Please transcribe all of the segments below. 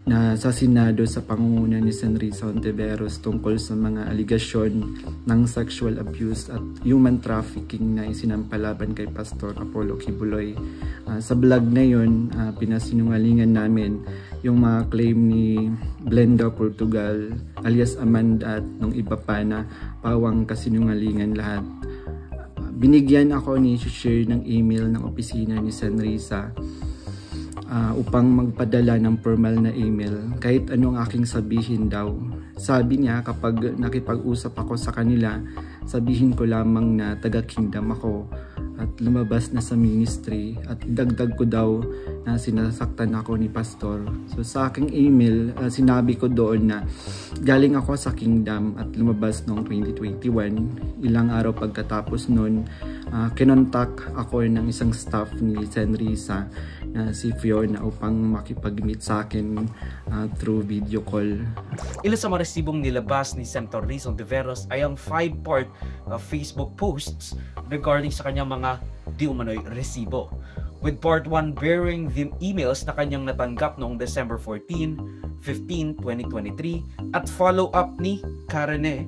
na sa Senado sa pangunguna ni Sen. Risa Hontiveros tungkol sa mga aligasyon ng sexual abuse at human trafficking na isinampalaban kay Pastor Apollo Kibuloy. Sa vlog na yun, pinasinungalingan namin yung mga claim ni Glenda Portugal alias Amanda at nung iba pa na pawang kasinungalingan lahat. Binigyan ako ni share ng email ng opisina ni Sen. Risa upang magpadala ng formal na email kahit anong aking sabihin daw. Sabi niya kapag nakipag-usap ako sa kanila, sabihin ko lamang na taga-kingdom ako at lumabas na sa ministry at dagdag ko daw na sinasaktan ako ni pastor. So sa aking email, sinabi ko doon na galing ako sa kingdom at lumabas noong 2021. Ilang araw pagkatapos noon, kinontak ako ng isang staff ni Sen. Risa na si Fiona upang makipag-meet sa akin through video call. Ilan sa mga resibong nilabas ni Senator Risa Hontiveros ay ang 5-part Facebook posts regarding sa kanyang mga di umano'y resibo. With part 1 bearing the emails na kanyang natanggap noong December 14, 15, 2023 at follow-up ni Karene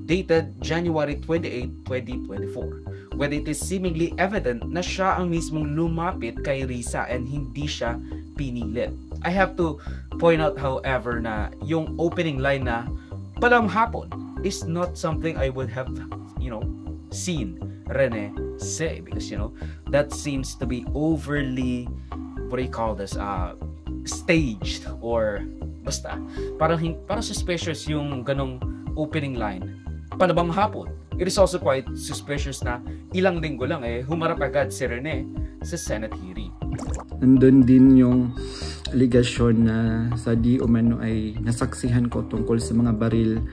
dated January 28, 2024. When it is seemingly evident na siya ang mismong lumapit kay Risa and hindi siya pinilit. I have to point out however na yung opening line na palang hapon is not something I would have, seen Rene say, because that seems to be overly, what do you call this, staged or basta parang suspicious yung ganong opening line. Panabang hapon. It is also quite suspicious na ilang linggo lang humarap agad si Rene sa Senate hearing. Nandun din yung aligasyon na sa di umano ay nasaksihan ko tungkol sa mga baril